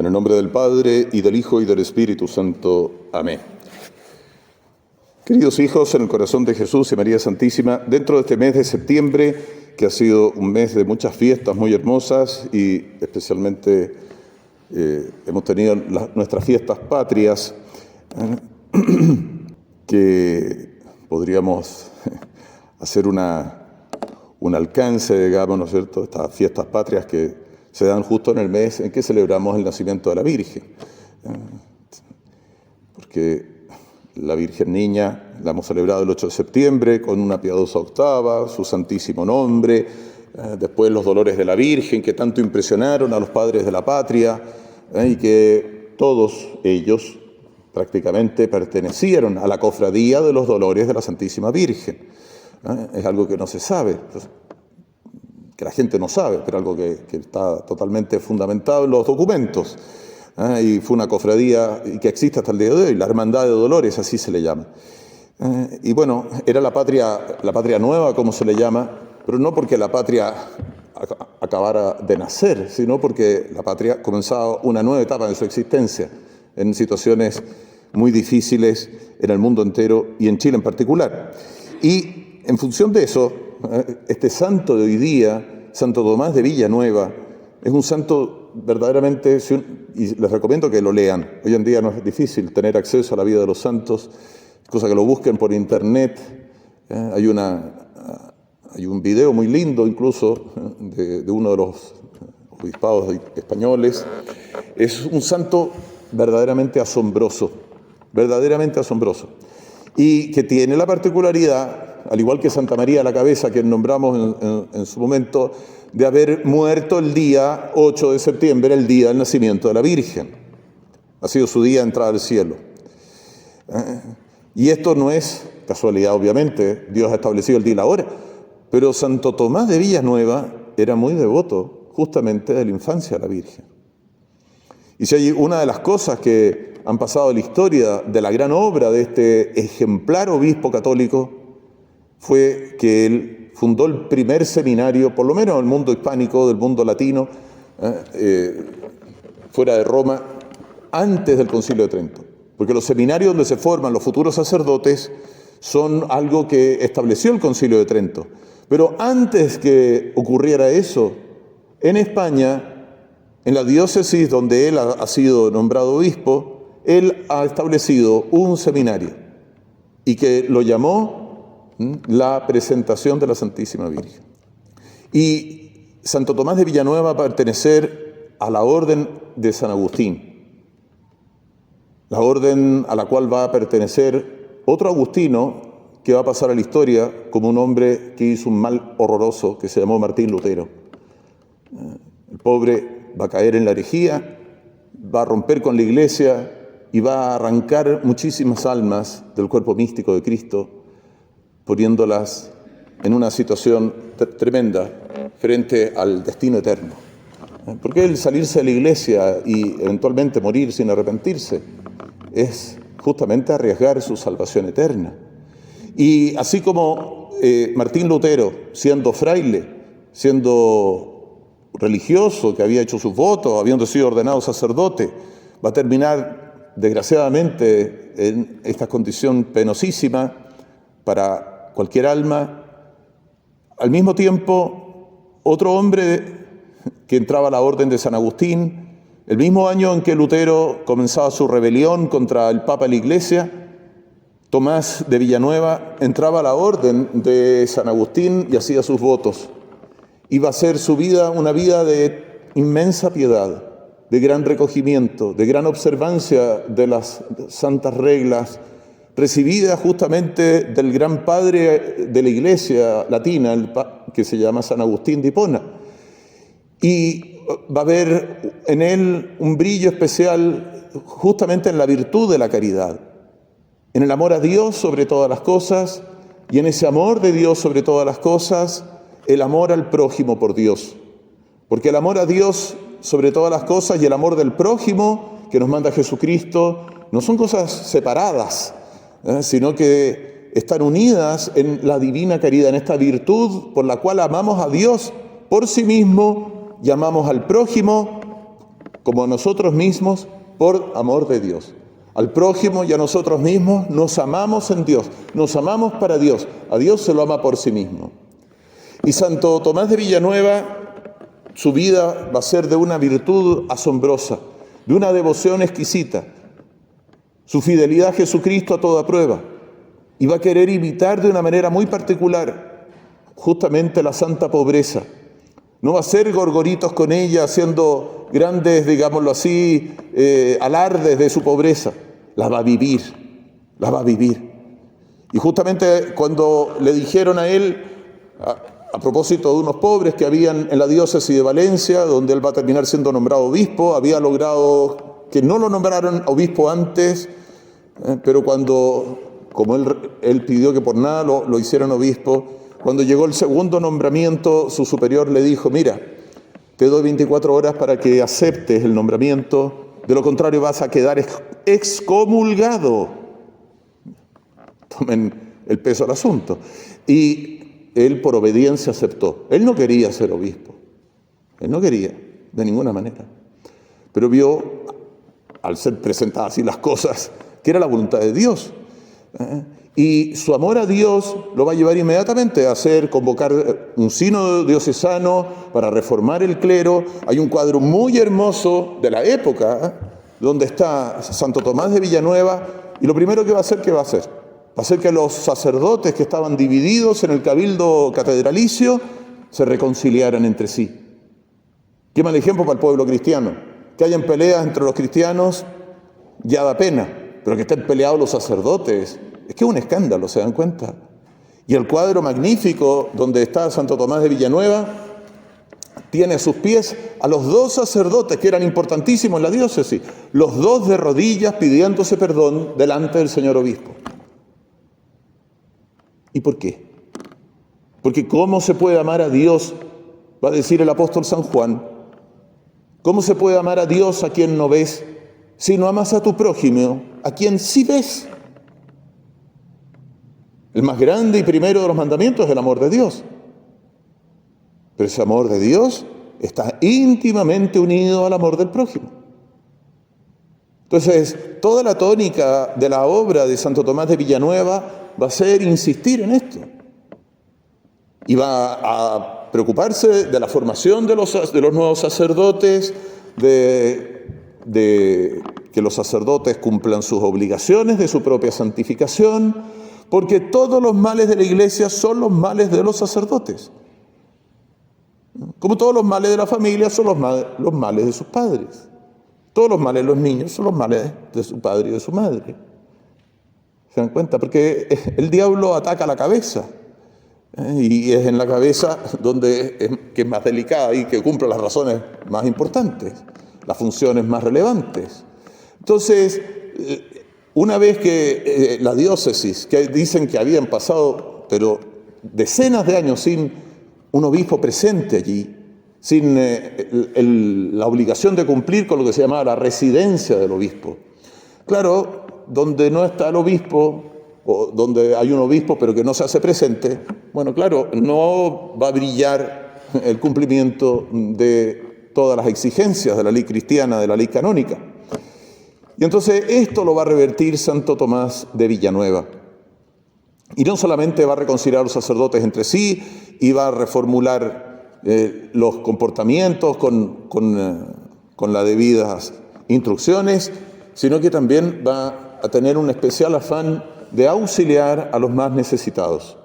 En el nombre del Padre, y del Hijo, y del Espíritu Santo. Amén. Queridos hijos, en el corazón de Jesús y María Santísima, dentro de este mes de septiembre, que ha sido un mes de muchas fiestas muy hermosas, y especialmente hemos tenido nuestras fiestas patrias, que podríamos hacer un alcance, digamos, ¿no es cierto?, estas fiestas patrias que se dan justo en el mes en que celebramos el nacimiento de la Virgen. Porque la Virgen Niña la hemos celebrado el 8 de septiembre con una piadosa octava, su santísimo nombre, después los dolores de la Virgen que tanto impresionaron a los padres de la patria, y que todos ellos prácticamente pertenecieron a la cofradía de los dolores de la Santísima Virgen. Es algo que no se sabe, que la gente no sabe, pero algo que está totalmente fundamentado en los documentos. Y fue una cofradía que existe hasta el día de hoy, la Hermandad de Dolores, así se le llama. Y bueno, era la patria nueva, como se le llama, pero no porque la patria acabara de nacer, sino porque la patria comenzaba una nueva etapa de su existencia, en situaciones muy difíciles en el mundo entero y en Chile en particular. Y en función de eso, este santo de hoy día, Santo Tomás de Villanueva, es un santo verdaderamente, y les recomiendo que lo lean. Hoy en día no es difícil tener acceso a la vida de los santos, cosa que lo busquen por internet. Hay un video muy lindo incluso de uno de los obispados españoles. Es un santo verdaderamente asombroso, y que tiene la particularidad, al igual que Santa María la Cabeza, que nombramos en su momento, de haber muerto el día 8 de septiembre, el día del nacimiento de la Virgen. Ha sido su día de entrada al cielo. Y esto no es casualidad, obviamente, Dios ha establecido el día y la hora, pero Santo Tomás de Villanueva era muy devoto justamente de la infancia de la Virgen. Y si hay una de las cosas que han pasado en la historia de la gran obra de este ejemplar obispo católico, fue que él fundó el primer seminario, por lo menos en el mundo hispánico, del mundo latino, fuera de Roma, antes del Concilio de Trento. Porque los seminarios donde se forman los futuros sacerdotes son algo que estableció el Concilio de Trento. Pero antes que ocurriera eso, en España, en la diócesis donde él ha sido nombrado obispo, él ha establecido un seminario y que lo llamó la presentación de la Santísima Virgen. Y Santo Tomás de Villanueva va a pertenecer a la orden de San Agustín, la orden a la cual va a pertenecer otro agustino que va a pasar a la historia como un hombre que hizo un mal horroroso, que se llamó Martín Lutero. El pobre va a caer en la herejía, va a romper con la Iglesia y va a arrancar muchísimas almas del cuerpo místico de Cristo, poniéndolas en una situación tremenda frente al destino eterno. Porque el salirse de la Iglesia y eventualmente morir sin arrepentirse es justamente arriesgar su salvación eterna. Y así como Martín Lutero, siendo fraile, siendo religioso, que había hecho sus votos, habiendo sido ordenado sacerdote, va a terminar desgraciadamente en esta condición penosísima para cualquier alma. Al mismo tiempo, otro hombre que entraba a la orden de San Agustín, el mismo año en que Lutero comenzaba su rebelión contra el Papa y la Iglesia, Tomás de Villanueva entraba a la orden de San Agustín y hacía sus votos. Iba a ser su vida una vida de inmensa piedad, de gran recogimiento, de gran observancia de las santas reglas, recibida justamente del gran padre de la Iglesia latina, que se llama San Agustín de Hipona. Y va a haber en él un brillo especial justamente en la virtud de la caridad, en el amor a Dios sobre todas las cosas, y en ese amor de Dios sobre todas las cosas, el amor al prójimo por Dios. Porque el amor a Dios sobre todas las cosas y el amor del prójimo que nos manda Jesucristo no son cosas separadas, sino que están unidas en la divina caridad, en esta virtud por la cual amamos a Dios por sí mismo y amamos al prójimo como a nosotros mismos por amor de Dios. Al prójimo y a nosotros mismos nos amamos en Dios, nos amamos para Dios, a Dios se lo ama por sí mismo. Y Santo Tomás de Villanueva, su vida va a ser de una virtud asombrosa, de una devoción exquisita, su fidelidad a Jesucristo a toda prueba, y va a querer imitar de una manera muy particular justamente la santa pobreza. No va a hacer gorgoritos con ella, haciendo grandes, digámoslo así, alardes de su pobreza. La va a vivir, la va a vivir. Y justamente cuando le dijeron a él, a propósito de unos pobres que habían en la diócesis de Valencia, donde él va a terminar siendo nombrado obispo, había logrado que no lo nombraran obispo antes, pero como él pidió que por nada lo hicieran obispo, cuando llegó el segundo nombramiento, su superior le dijo, mira, te doy 24 horas para que aceptes el nombramiento, de lo contrario vas a quedar excomulgado. Tomen el peso al asunto. Y él por obediencia aceptó. Él no quería ser obispo. Él no quería, de ninguna manera. Pero vio, al ser presentadas así las cosas, que era la voluntad de Dios. Y su amor a Dios lo va a llevar inmediatamente a convocar un sínodo diocesano para reformar el clero. Hay un cuadro muy hermoso de la época, donde está Santo Tomás de Villanueva, y lo primero que va a hacer, ¿qué va a hacer? Va a hacer que los sacerdotes que estaban divididos en el cabildo catedralicio se reconciliaran entre sí. Qué mal ejemplo para el pueblo cristiano. Que hayan peleas entre los cristianos ya da pena, pero que estén peleados los sacerdotes, es que es un escándalo, ¿se dan cuenta? Y el cuadro magnífico donde está Santo Tomás de Villanueva tiene a sus pies a los dos sacerdotes que eran importantísimos en la diócesis, los dos de rodillas pidiéndose perdón delante del señor obispo. ¿Y por qué? Porque ¿cómo se puede amar a Dios? Va a decir el apóstol San Juan. ¿Cómo se puede amar a Dios a quien no ves? Si no amas a tu prójimo, a quien sí ves. El más grande y primero de los mandamientos es el amor de Dios. Pero ese amor de Dios está íntimamente unido al amor del prójimo. Entonces, toda la tónica de la obra de Santo Tomás de Villanueva va a ser insistir en esto. Y va a preocuparse de la formación de los nuevos sacerdotes, de que los sacerdotes cumplan sus obligaciones de su propia santificación, porque todos los males de la Iglesia son los males de los sacerdotes. Como todos los males de la familia son los males de sus padres. Todos los males de los niños son los males de su padre y de su madre. ¿Se dan cuenta? Porque el diablo ataca la cabeza. Y es en la cabeza que es más delicada y que cumple las razones más importantes, las funciones más relevantes. Entonces, una vez que la diócesis, que dicen que habían pasado, pero decenas de años sin un obispo presente allí, sin la obligación de cumplir con lo que se llamaba la residencia del obispo. Claro, donde no está el obispo, o donde hay un obispo pero que no se hace presente, bueno, claro, no va a brillar el cumplimiento de todas las exigencias de la ley cristiana, de la ley canónica. Y entonces esto lo va a revertir Santo Tomás de Villanueva. Y no solamente va a reconciliar a los sacerdotes entre sí y va a reformular los comportamientos con las debidas instrucciones, sino que también va a tener un especial afán de auxiliar a los más necesitados.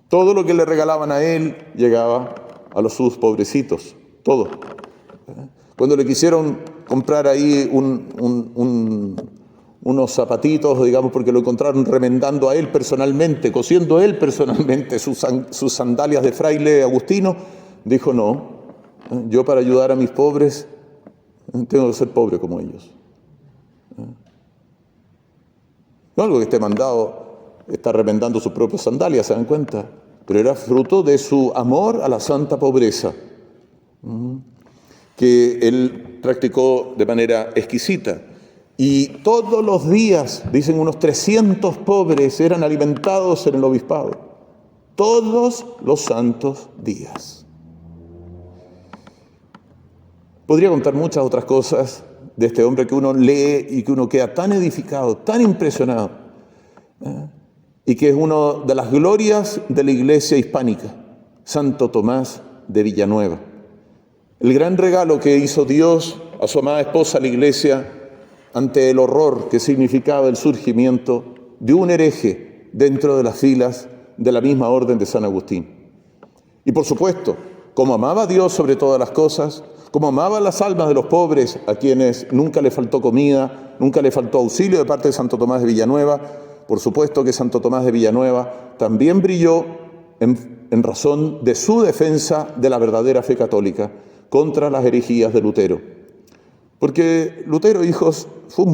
Todo lo que le regalaban a él llegaba a los sus pobrecitos, todo. Cuando le quisieron comprar ahí unos zapatitos, digamos, porque lo encontraron remendando a él personalmente, cosiendo él personalmente sus sandalias de fraile agustino, dijo: no, yo para ayudar a mis pobres tengo que ser pobre como ellos. No algo que esté mandado, está remendando sus propias sandalias, ¿se dan cuenta? Pero era fruto de su amor a la santa pobreza, que él practicó de manera exquisita. Y todos los días, dicen, unos 300 pobres eran alimentados en el obispado. Todos los santos días. Podría contar muchas otras cosas de este hombre que uno lee y que uno queda tan edificado, tan impresionado, y que es una de las glorias de la iglesia hispánica, Santo Tomás de Villanueva. El gran regalo que hizo Dios a su amada esposa, la iglesia, ante el horror que significaba el surgimiento de un hereje dentro de las filas de la misma orden de San Agustín. Y por supuesto, como amaba a Dios sobre todas las cosas, como amaba las almas de los pobres, a quienes nunca le faltó comida, nunca le faltó auxilio de parte de Santo Tomás de Villanueva, por supuesto que Santo Tomás de Villanueva también brilló en razón de su defensa de la verdadera fe católica contra las herejías de Lutero. Porque Lutero, hijos, fue un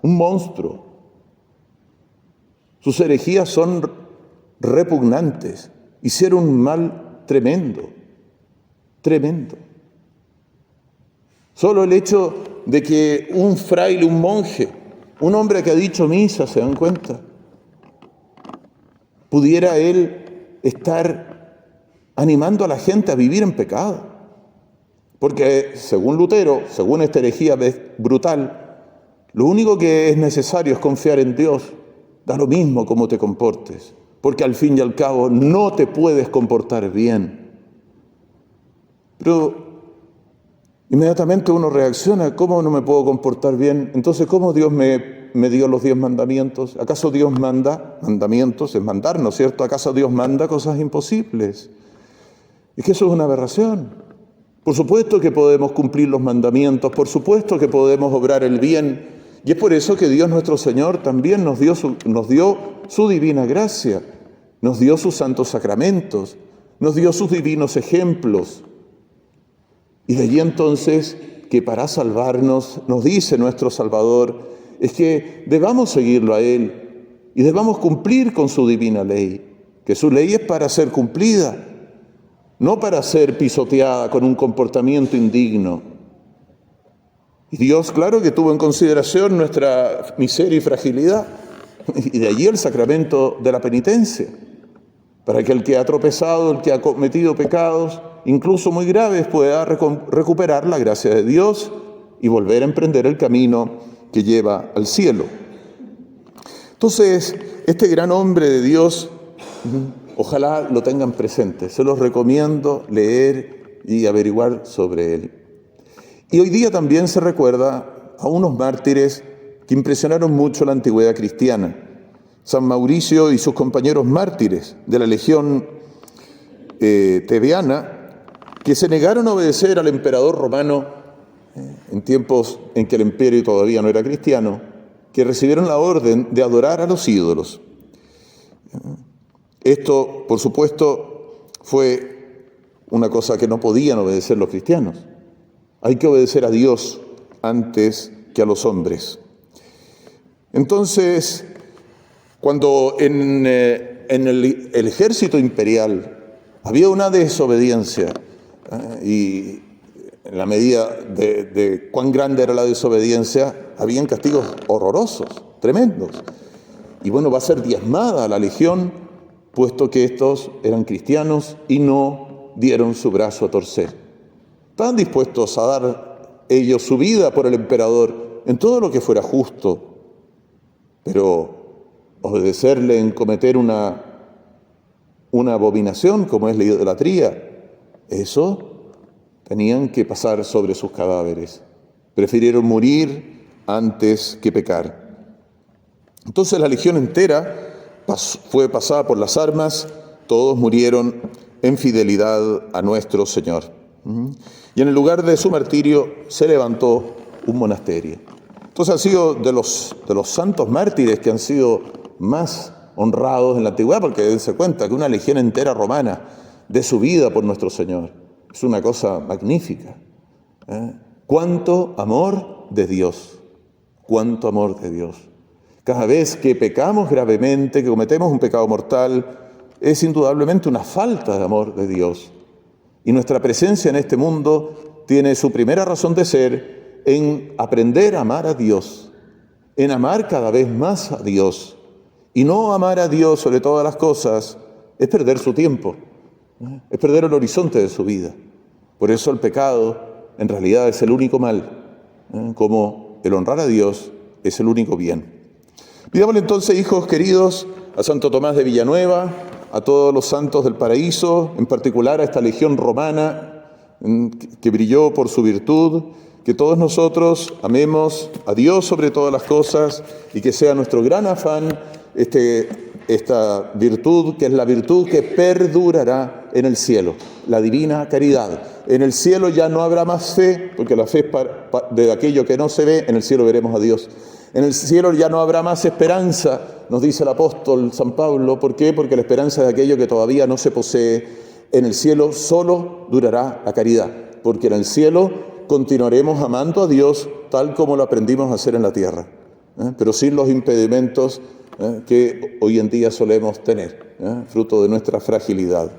monstruo. Sus herejías son repugnantes, hicieron un mal tremendo. Solo el hecho de que un fraile, un monje, un hombre que ha dicho misa, ¿se dan cuenta?, pudiera él estar animando a la gente a vivir en pecado. Porque según Lutero, según esta herejía brutal, lo único que es necesario es confiar en Dios. Da lo mismo cómo te comportes, porque al fin y al cabo no te puedes comportar bien. Pero inmediatamente uno reacciona: ¿cómo no me puedo comportar bien? Entonces, ¿cómo Dios me dio los 10 mandamientos? ¿Acaso Dios manda? Mandamientos es mandar, ¿no es cierto? ¿Acaso Dios manda cosas imposibles? Es que eso es una aberración. Por supuesto que podemos cumplir los mandamientos, por supuesto que podemos obrar el bien, y es por eso que Dios nuestro Señor también nos dio su divina gracia, nos dio sus santos sacramentos, nos dio sus divinos ejemplos. Y de allí entonces que para salvarnos, nos dice nuestro Salvador, es que debamos seguirlo a Él y debamos cumplir con su divina ley, que su ley es para ser cumplida, no para ser pisoteada con un comportamiento indigno. Y Dios, claro que tuvo en consideración nuestra miseria y fragilidad, y de allí el sacramento de la penitencia, para que el que ha tropezado, el que ha cometido pecados, incluso muy graves, pueda recuperar la gracia de Dios y volver a emprender el camino que lleva al cielo. Entonces, este gran hombre de Dios, ojalá lo tengan presente. Se los recomiendo leer y averiguar sobre él. Y hoy día también se recuerda a unos mártires que impresionaron mucho la antigüedad cristiana. San Mauricio y sus compañeros mártires de la Legión Tebeana, que se negaron a obedecer al emperador romano en tiempos en que el imperio todavía no era cristiano, que recibieron la orden de adorar a los ídolos. Esto, por supuesto, fue una cosa que no podían obedecer los cristianos. Hay que obedecer a Dios antes que a los hombres. Entonces, cuando en el ejército imperial había una desobediencia, y en la medida de cuán grande era la desobediencia, habían castigos horrorosos, tremendos. Y bueno, va a ser diezmada la legión, puesto que estos eran cristianos y no dieron su brazo a torcer. Estaban dispuestos a dar ellos su vida por el emperador en todo lo que fuera justo, pero obedecerle en cometer una abominación como es la idolatría, eso tenían que pasar sobre sus cadáveres. Prefirieron morir antes que pecar. Entonces la legión entera fue pasada por las armas, todos murieron en fidelidad a nuestro Señor. Y en el lugar de su martirio se levantó un monasterio. Entonces han sido de los santos mártires que han sido más honrados en la antigüedad, porque dense cuenta que una legión entera romana dé su vida por nuestro Señor. Es una cosa magnífica. ¡Cuánto amor de Dios! ¡Cuánto amor de Dios! Cada vez que pecamos gravemente, que cometemos un pecado mortal, es indudablemente una falta de amor de Dios. Y nuestra presencia en este mundo tiene su primera razón de ser en aprender a amar a Dios, en amar cada vez más a Dios. Y no amar a Dios sobre todas las cosas es perder su tiempo, es perder el horizonte de su vida. Por eso el pecado en realidad es el único mal, como el honrar a Dios es el único bien. Pidámosle entonces, hijos queridos, a Santo Tomás de Villanueva, a todos los santos del paraíso, en particular a esta legión romana que brilló por su virtud, que todos nosotros amemos a Dios sobre todas las cosas y que sea nuestro gran afán esta virtud, que es la virtud que perdurará en el cielo, la divina caridad. En el cielo ya no habrá más fe, porque la fe es de aquello que no se ve, en el cielo veremos a Dios. En el cielo ya no habrá más esperanza, nos dice el apóstol San Pablo. ¿Por qué? Porque la esperanza es de aquello que todavía no se posee. En el cielo solo durará la caridad, porque en el cielo continuaremos amando a Dios tal como lo aprendimos a hacer en la tierra, pero sin los impedimentos que hoy en día solemos tener, fruto de nuestra fragilidad.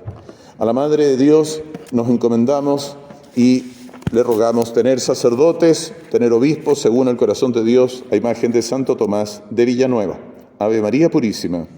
A la Madre de Dios nos encomendamos y le rogamos tener sacerdotes, tener obispos según el corazón de Dios, a imagen de Santo Tomás de Villanueva. Ave María Purísima.